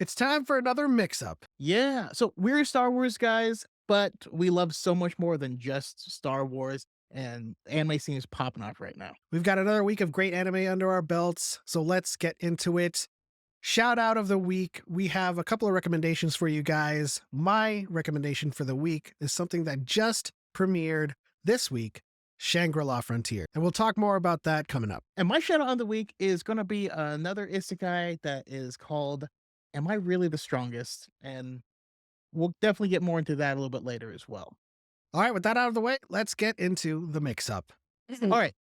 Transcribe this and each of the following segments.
It's time for another mix-up. Yeah, so we're Star Wars guys, but we love so much more than just Star Wars, and anime scene is popping off right now. We've got another week of great anime under our belts, so let's get into it. Shout out of the week. We have a couple of recommendations for you guys. My recommendation for the week is something that just premiered this week, Shangri-La Frontier. And we'll talk more about that coming up. And my shout out of the week is gonna be another isekai that is called Am I Really the Strongest? And we'll definitely get more into that a little bit later as well. All right, with that out of the way, let's get into the mix-up. All right.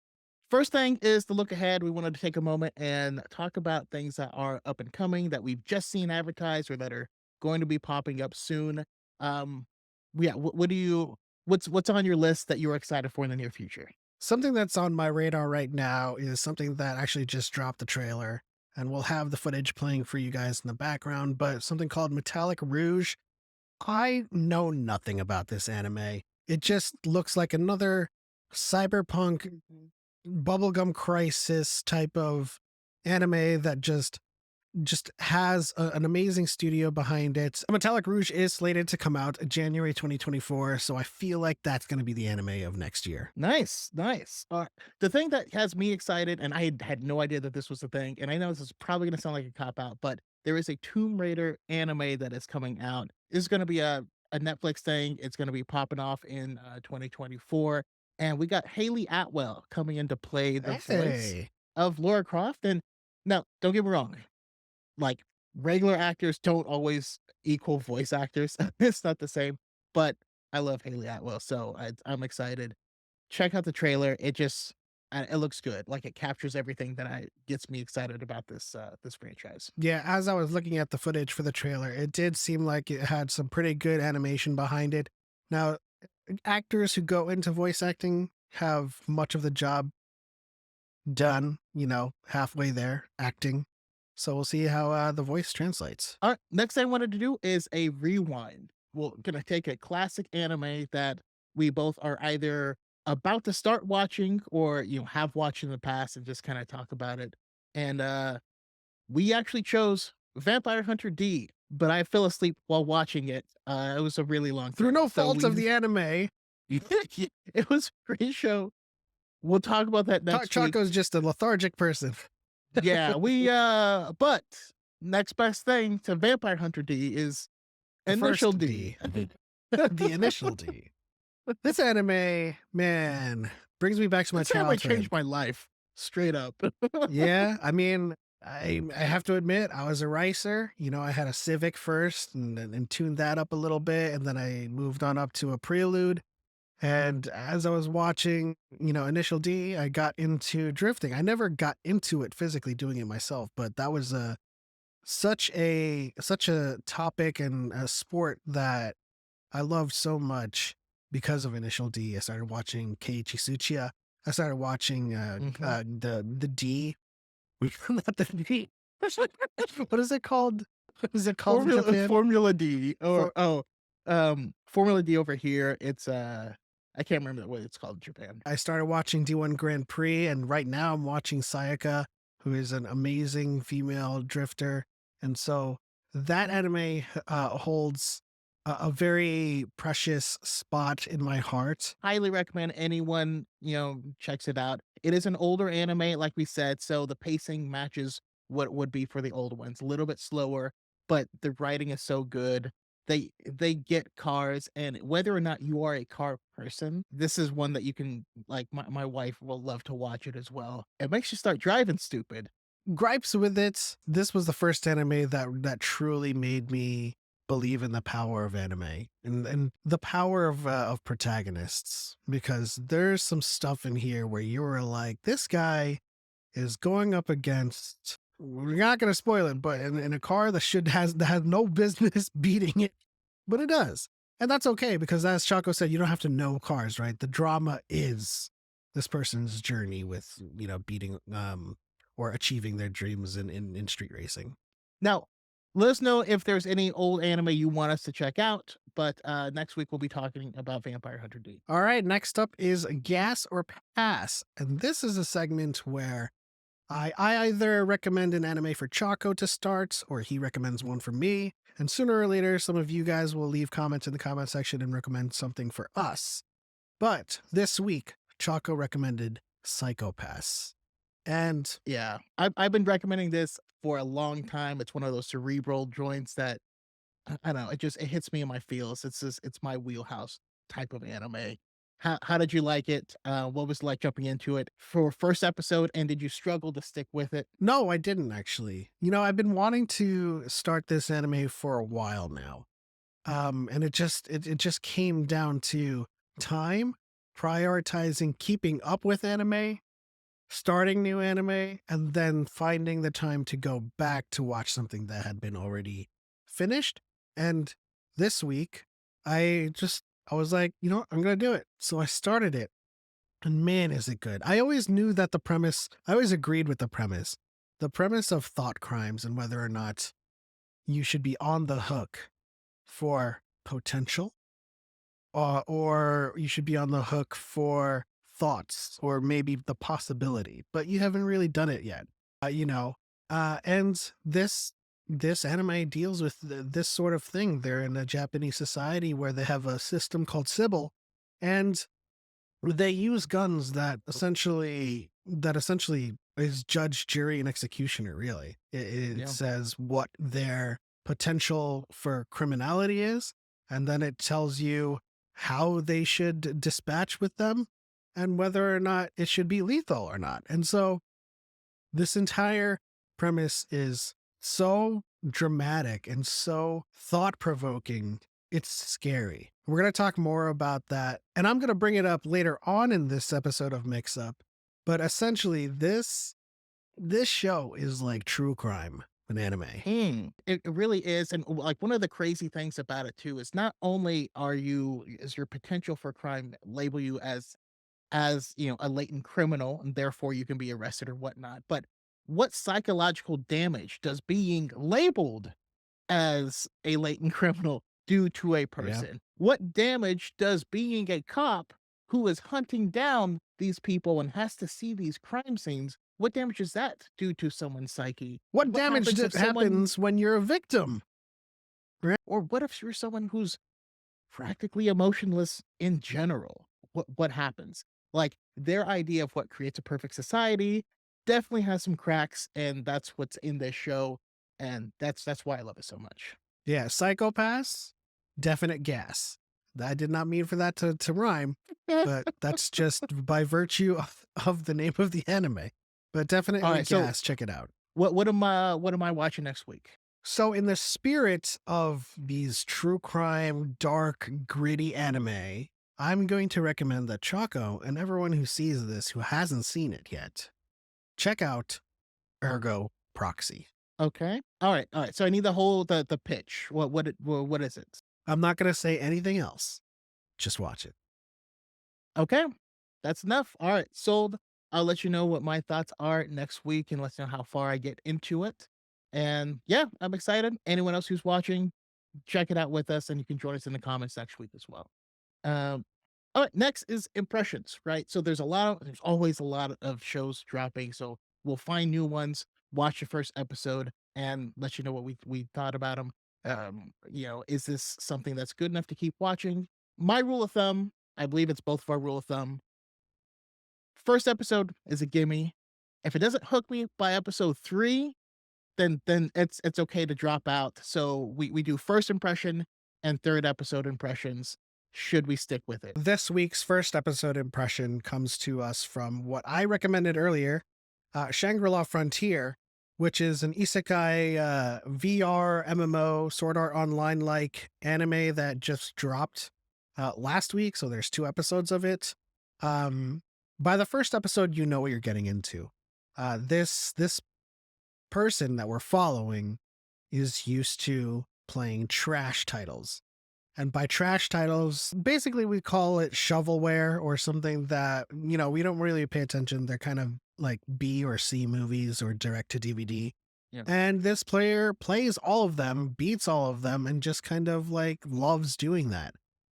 First thing is the look ahead. We wanted to take a moment and talk about things that are up and coming that we've just seen advertised or that are going to be popping up soon. Um, yeah, what do you what's on your list that you're excited for in the near future? Something that's on my radar right now is something that actually just dropped the trailer, and we'll have the footage playing for you guys in the background, but something called Metallic Rouge. I know nothing about this anime. It just looks like another cyberpunk bubblegum crisis type of anime that just has an amazing studio behind it. Metallic Rouge is slated to come out January 2024, so I feel like that's going to be the anime of next year. Nice, nice. The thing that has me excited, and I had no idea that this was a thing, and I know this is probably going to sound like a cop out, but there is a Tomb Raider anime that is coming out. It's going to be a Netflix thing. It's going to be popping off in 2024, and we got Haley Atwell coming in to play the voice Hey, of Laura Croft. And now, don't get me wrong, like regular actors don't always equal voice actors. It's not the same, but I love Haley Atwell, so I'm excited. Check out the trailer. It looks good. Like it captures everything that I gets me excited about this franchise. yeah, as I was looking at the footage for the trailer, it did seem like it had some pretty good animation behind it. Now, actors who go into voice acting have much of the job done, halfway there, acting. So we'll see how the voice translates. All right, next thing I wanted to do is a rewind. We're gonna take a classic anime that we both are either about to start watching or have watched in the past and just kind of talk about it. And we actually chose Vampire Hunter D, but I fell asleep while watching it. It was a really long Through thing. no So fault of we the anime, it was a great show. We'll talk about that next week. Choco's just a lethargic person. Yeah, but next best thing to Vampire Hunter D is The Initial first D. D, the initial D. This anime, man, brings me back to my This anime childhood. changed my life, straight up. Yeah, I mean, I have to admit, I was a racer. I had a Civic first and tuned that up a little bit, and then I moved on up to a Prelude. And as I was watching, Initial D, I got into drifting. I never got into it physically doing it myself, but that was such a topic and a sport that I loved so much because of Initial D. I started watching Keiichi Tsuchiya. I started watching Mhm. the D. Not the D. What is it called? What is it called in Japan? Formula D or For Formula D over here, it's, I can't remember what it's called in Japan. I started watching D1 Grand Prix, and right now I'm watching Sayaka, who is an amazing female drifter. And so that anime holds a very precious spot in my heart. Highly recommend anyone, checks it out. It is an older anime, like we said, so the pacing matches what would be for the old ones. A little bit slower, but the writing is so good. They get cars, and whether or not you are a car person, this is one that you can like my wife will love to watch it as well. It makes you start driving stupid. Gripes with it. This was the first anime that truly made me believe in the power of anime and the power of protagonists, because there's some stuff in here where you were like, this guy is going up against, we're not going to spoil it, but in a car that has no business beating it, but it does. And that's okay, because as Chaco said, you don't have to know cars, right? The drama is this person's journey with, beating or achieving their dreams in street racing. Now, let us know if there's any old anime you want us to check out, but next week we'll be talking about Vampire Hunter D. All right, next up is Gas or Pass. And this is a segment where I either recommend an anime for Choco to start, or he recommends one for me. And sooner or later, some of you guys will leave comments in the comment section and recommend something for us. But this week, Choco recommended Psychopaths. And Yeah, I've been recommending this for a long time. It's one of those cerebral joints that I don't know. It hits me in my feels. It's my wheelhouse type of anime. How did you like it? What was it like jumping into it for first episode? And did you struggle to stick with it? no, I didn't actually. I've been wanting to start this anime for a while now. And it just came down to time, prioritizing keeping up with anime, starting new anime, and then finding the time to go back to watch something that had been already finished. And this week, I was like, I'm gonna do it. So I started it, and man, is it good. I always agreed with the premise. The premise of thought crimes and whether or not you should be on the hook for potential, or you should be on the hook for thoughts or maybe the possibility, but you haven't really done it yet. And this anime deals with this sort of thing. They're in a Japanese society where they have a system called Sybil, and they use guns that essentially is judge, jury, and executioner. Really, it Yeah. says what their potential for criminality is, and then it tells you how they should dispatch with them, and whether or not it should be lethal or not. And so this entire premise is so dramatic and so thought provoking. It's scary. We're going to talk more about that. And I'm going to bring it up later on in this episode of Mix Up. But essentially, this show is like true crime in anime. It really is, and like one of the crazy things about it too is not only is your potential for crime label you as a latent criminal and therefore you can be arrested or whatnot, but what psychological damage does being labeled as a latent criminal do to a Yeah. person? What damage does being a cop who is hunting down these people and has to see these crime scenes, what damage does that do to someone's psyche? What What damage happens if someone, happens when you're a victim? Right? or what if you're someone who's practically emotionless in general? What happens? Like their idea of what creates a perfect society definitely has some cracks, and that's what's in this show, and that's why I love it so much. Yeah. Psychopaths, definite gas. I did not mean for that to rhyme, but that's just by virtue of the name of the anime. But All definitely right, so gas. Check it out. what am I watching next week? So, in the spirit of these true crime, dark, gritty anime, I'm going to recommend that Choco and everyone who sees this who hasn't seen it yet, check out Ergo Proxy. Okay. All right. So I need the pitch. What is it? I'm not going to say anything else. Just watch it. Okay. That's enough. All right. Sold. I'll let you know what my thoughts are next week and let you know how far I get into it. And yeah, I'm excited. Anyone else who's watching, check it out with us and you can join us in the comments next week as well. Um, all right, next is impressions, right? So there's always a lot of shows dropping. So we'll find new ones, watch the first episode, and let you know what we thought about them. Is this something that's good enough to keep watching? My rule of thumb, I believe it's both of our rule of thumb. First episode is a gimme. If it doesn't hook me by episode 3, then it's okay to drop out. So we do first impression and third episode impressions. Should we stick with it? This week's first episode impression comes to us from what I recommended earlier, Shangri-La Frontier, which is an isekai VR MMO Sword Art Online like anime that just dropped last week. So there's 2 episodes of it. By the first episode, you know what you're getting into. This person that we're following is used to playing trash titles. And by trash titles, basically we call it shovelware or something that, we don't really pay attention. They're kind of like B or C movies or direct to DVD. Yeah. And this player plays all of them, beats all of them, and just kind of like loves doing that.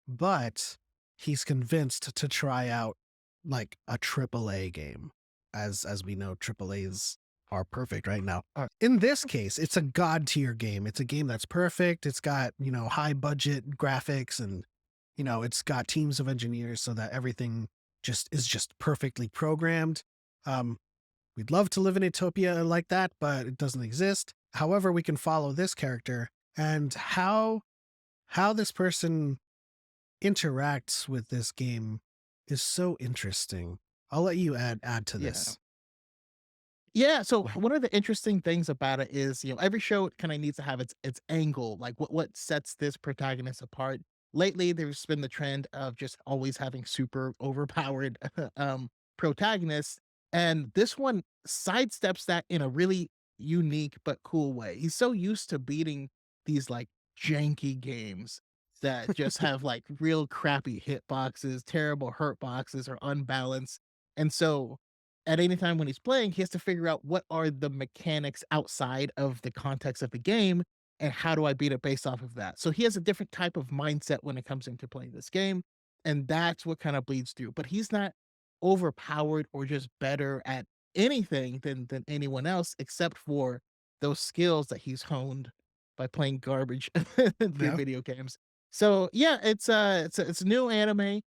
But he's convinced to try out like a AAA game. As we know, AAA's are perfect right now. Uh, In this case, it's a god tier game. It's a game that's perfect. It's got, high budget graphics and, it's got teams of engineers so that everything just perfectly programmed. Um, we'd love to live in Utopia like that, but it doesn't exist. However, we can follow this character and how this person interacts with this game is so interesting. I'll let you add to yeah. this. Yeah, so one of the interesting things about it is, every show kind of needs to have its angle, like what sets this protagonist apart. Lately, there's been the trend of just always having super overpowered protagonists, and this one sidesteps that in a really unique but cool way. He's so used to beating these like janky games that just have like real crappy hitboxes, terrible hurt boxes, or unbalanced. And so at any time when he's playing, he has to figure out what are the mechanics outside of the context of the game and how do I beat it based off of that. So he has a different type of mindset when it comes into playing this game. And that's what kind of bleeds through. But he's not overpowered or just better at anything than anyone else, except for those skills that he's honed by playing garbage through Yeah. video games. So yeah, it's a new anime.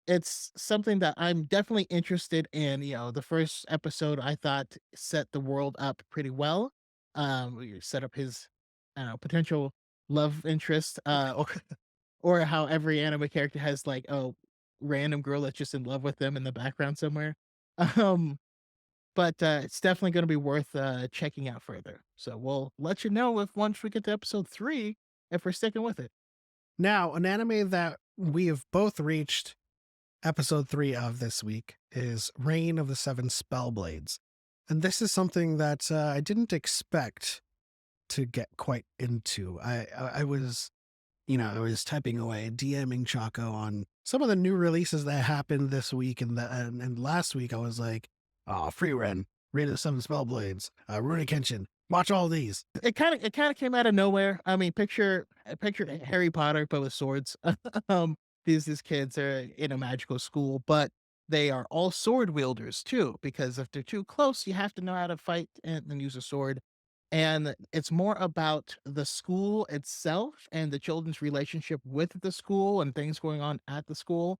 It's something that I'm definitely interested in. The first episode I thought set the world up pretty well. We set up his, I don't know, potential love interest, or how every anime character has like a random girl that's just in love with them in the background somewhere. Um, but it's definitely going to be worth checking out further. So we'll let you know if once we get to episode 3, if we're sticking with it. Now, an anime that we have both reached episode 3 of this week is Reign of the Seven Spellblades. And this is something that I didn't expect to get quite into. I was, I was typing away, DMing Choco on some of the new releases that happened this week and last week. I was like, oh, free Reign of the Seven Spellblades, Rurouni Kenshin. Watch all these. It kind of came out of nowhere. I mean, picture Harry Potter but with swords. um, these kids are in a magical school, but they are all sword wielders too. Because if they're too close, you have to know how to fight and use a sword. And it's more about the school itself and the children's relationship with the school and things going on at the school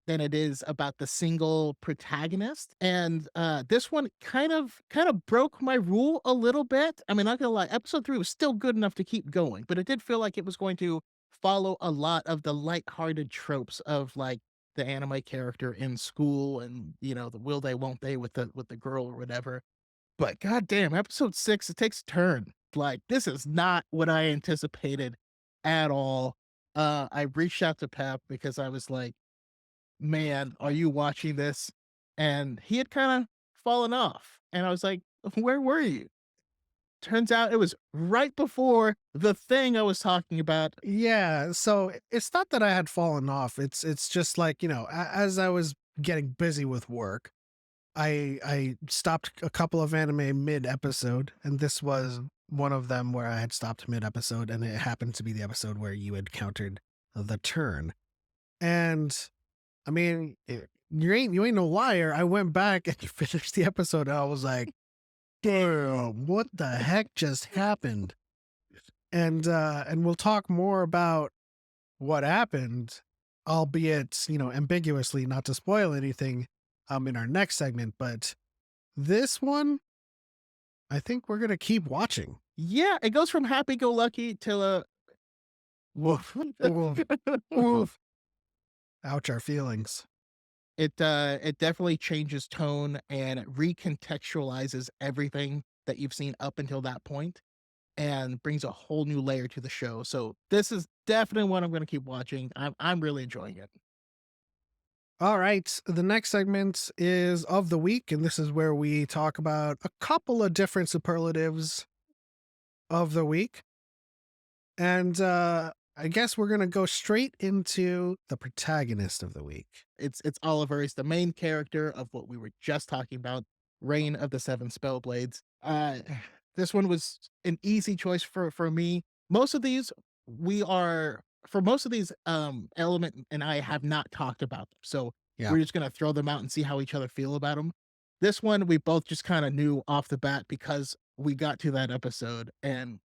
than it is about the single protagonist. And this one kind of broke my rule a little bit. I mean, not gonna lie, episode 3 was still good enough to keep going, but it did feel like it was going to follow a lot of the lighthearted tropes of like the anime character in school and the will they won't they with the girl or whatever. But goddamn, episode 6, it takes a turn. Like, this is not what I anticipated at all. I reached out to Pep because I was like, "Man, are you watching this?" And he had kinda fallen off, and I was like, "Where were you?" Turns out it was right before the thing I was talking about. Yeah, so it's not that I had fallen off. It's just like, as I was getting busy with work, I stopped a couple of anime mid-episode, and this was one of them where I had stopped mid-episode, and it happened to be the episode where you encountered the turn. And I mean, you ain't no liar. I went back and finished the episode, and I was like, "Damn, what the heck just happened?" And we'll talk more about what happened, albeit, ambiguously, not to spoil anything, in our next segment. But this one, I think we're gonna keep watching. Yeah, it goes from happy-go-lucky to a Woof, woof, woof. Ouch, our feelings. it definitely changes tone and it recontextualizes everything that you've seen up until that point and brings a whole new layer to the show. So this is definitely one I'm going to keep watching. I'm really enjoying it. All right, the next segment is of the week, and this is where we talk about a couple of different superlatives of the week. And I guess we're gonna go straight into the protagonist of the week. It's Oliver. He's the main character of what we were just talking about, Reign of the Seven Spellblades. This one was an easy choice for me. Most of these we are for most of these Element and I have not talked about them, so Yeah. we're just gonna throw them out and see how each other feel about them. This one we both just kind of knew off the bat because we got to that episode and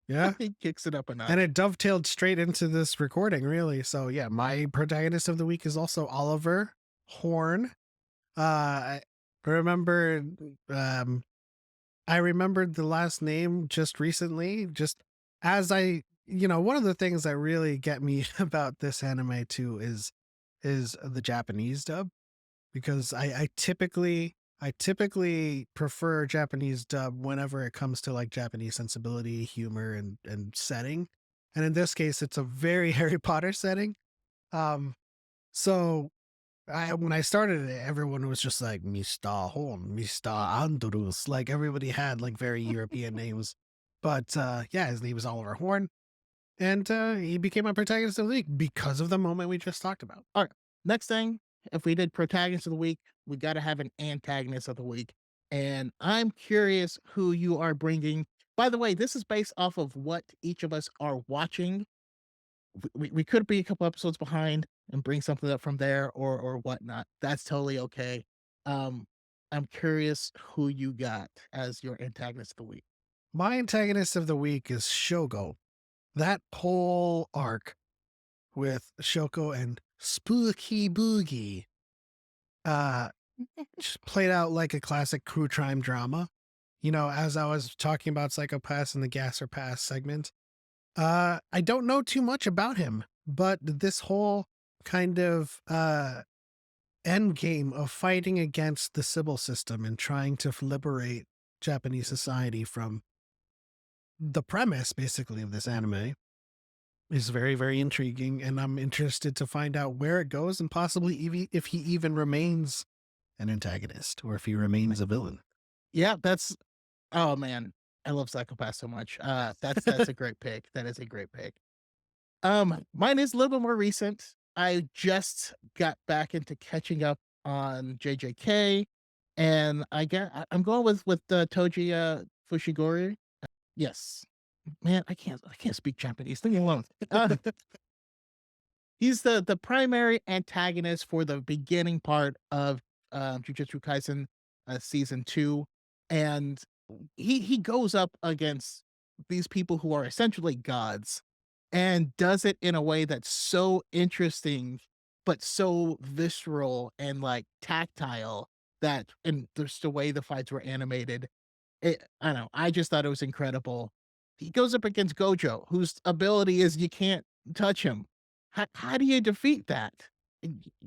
Yeah. it kicks it up a And notch. it dovetailed straight into this recording, really. So yeah, my protagonist of the week is also Oliver Horn. I remember um I remembered the last name just recently, just as one of the things that really get me about this anime too is the Japanese dub, because I typically prefer Japanese dub whenever it comes to like Japanese sensibility, humor, and setting. And in this case, it's a very Harry Potter setting. Um, so when I started it, everyone was just like Mr. Horn, Mr. Andalus. Like everybody had like very European names. But yeah, his name is Oliver Horn. And he became my protagonist of the week because of the moment we just talked about. All right. Next thing, if we did protagonist of the week, we got to have an antagonist of the week. And I'm curious who you are bringing. By the way, this is based off of what each of us are watching. We could be a couple episodes behind and bring something up from there or whatnot. That's totally okay. Um, I'm curious who you got as your antagonist of the week. My antagonist of the week is Shogo. That whole arc with Shoko and Spooky Boogie uh just played out like a classic crew crime drama. As I was talking about Psychopaths in the Gas or Pass segment, I don't know too much about him, but this whole kind of end game of fighting against the Sybil system and trying to liberate Japanese society from the premise basically of this anime is very, very intriguing, and I'm interested to find out where it goes and possibly even if he even remains an antagonist or if he remains a villain. Yeah, that's oh man, I love Psychopath so much. That's a great pick. That is a great pick. Mine is a little bit more recent. I just got back into catching up on JJK, and I'm going with the Toji Fushigori. Yes, man, I can't speak Japanese. Leave me alone. He's the primary antagonist for the beginning part of Jujutsu Kaisen season 2, and he goes up against these people who are essentially gods, and does it in a way that's so interesting, but so visceral and like tactile that, and just the way the fights were animated, I don't know, I just thought it was incredible. He goes up against Gojo, whose ability is you can't touch him. How do you defeat that?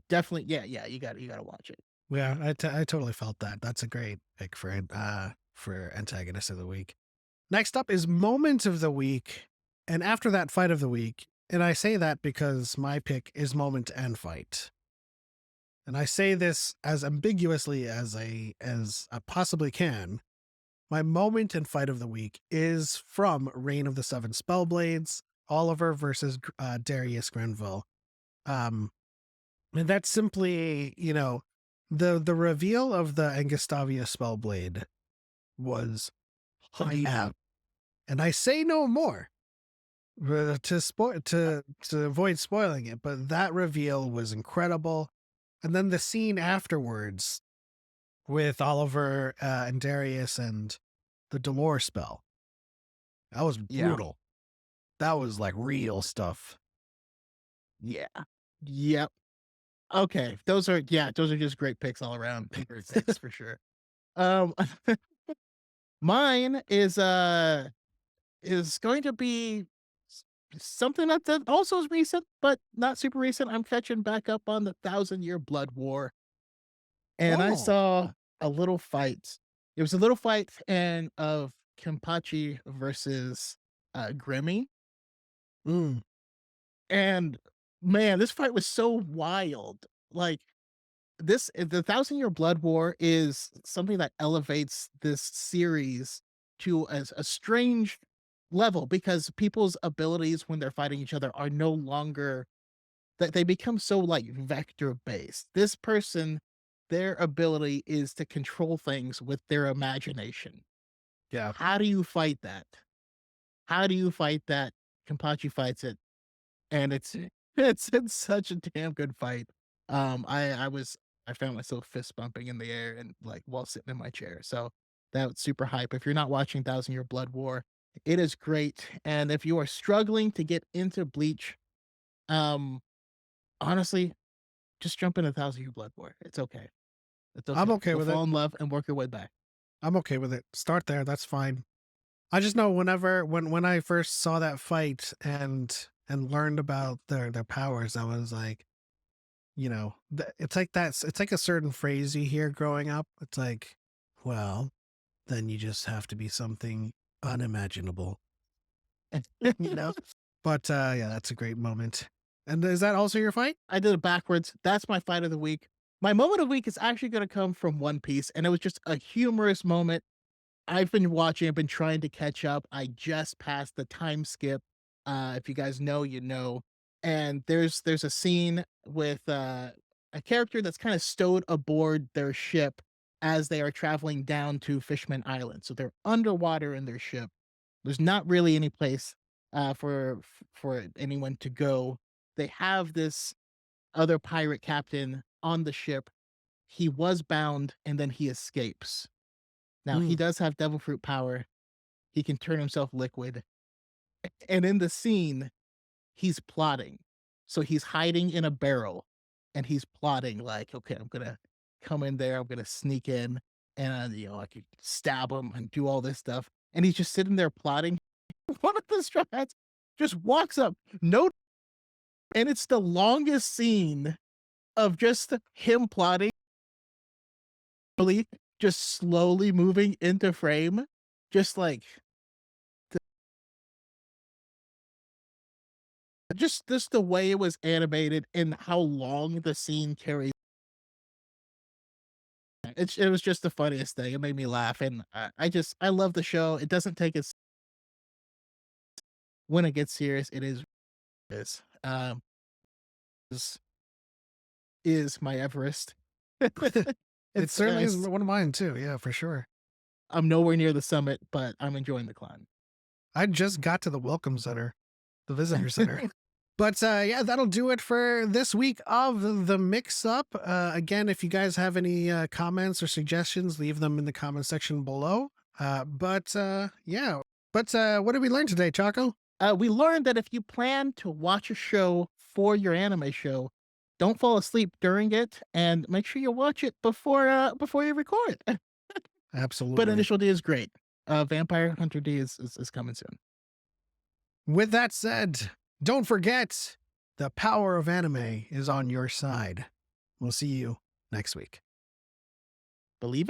Definitely, yeah, you gotta watch it. Yeah, I totally felt that. That's a great pick for antagonist of the week. Next up is moment of the week, and after that, fight of the week. And I say that because my pick is moment and fight. And I say this as ambiguously as I possibly can. My moment and fight of the week is from Reign of the Seven Spellblades, Oliver versus Darius Grenville. Um, and that's simply, the reveal of the Angustavia Spellblade was hype. And I say no more to avoid spoiling it, but that reveal was incredible. And then the scene afterwards with Oliver and Darius and the Dolores spell, that was Yeah, brutal. That was like real stuff. yeah, yep. Okay, those are just great picks all around. Great picks for sure. Um, mine is going to be something that also is recent, but not super recent. I'm catching back up on the Thousand-Year Blood War, and I Oh, saw a little fight. It was a little fight and of Kenpachi versus Grimmy, mm, and man, this fight was so wild. Like the Thousand Year Blood War is something that elevates this series to a strange level because people's abilities when they're fighting each other are no longer that they become so like vector based. This person, their ability is to control things with their imagination. yeah. How do you fight that? How do you fight that? Kenpachi fights it, and it's it's such a damn good fight. I was I found myself fist bumping in the air and like while sitting in my chair. So that was super hype. If you're not watching Thousand Year Blood War, it is great. And if you are struggling to get into Bleach, um, honestly, just jump into Thousand Year Blood War. It's okay. It's I'm okay. okay You'll with it. fall in love and work your way back. I'm okay with it. Start there. That's fine. I just know when I first saw that fight and learned about their powers, I was like, it's like it's like a certain phrase you hear growing up. It's like, well, then you just have to be something unimaginable, you know? But yeah, that's a great moment. And is that also your fight? I did it backwards. That's my fight of the week. My moment of the week is actually going to come from One Piece, and it was just a humorous moment. I've been watching, I've been trying to catch up. I just passed the time skip. If you guys know, you know. And there's a scene with a character that's kind of stowed aboard their ship as they are traveling down to Fishman Island. So they're underwater in their ship. There's not really any place for anyone to go. They have this other pirate captain on the ship. He was bound and then he escapes. Now he Mm. does have devil fruit power. He can turn himself liquid. And in the scene, he's plotting. So he's hiding in a barrel and he's plotting like, okay, I'm gonna come in there, I'm gonna sneak in and I could stab him and do all this stuff. And he's just sitting there plotting. One of the strats just walks up, no, and it's the longest scene of just him plotting, really just slowly moving into frame, just like just the way it was animated and how long the scene carries. It was just the funniest thing. It made me laugh, and I love the show. It doesn't take its when it gets serious. It is is is my Everest. It it's certainly is one of mine too. Yeah, for sure. I'm nowhere near the summit, but I'm enjoying the climb. I just got to the welcome center, the visitor center. But yeah, that'll do it for this week of the mix up. Again, if you guys have any comments or suggestions, leave them in the comment section below. Yeah, what did we learn today, Choco? We learned that if you plan to watch a show for your anime show, don't fall asleep during it, and make sure you watch it before you record. But Absolutely. Initial D is great. Vampire Hunter D is coming soon. With that said, don't forget the power of anime is on your side. We'll see you next week. Believe it?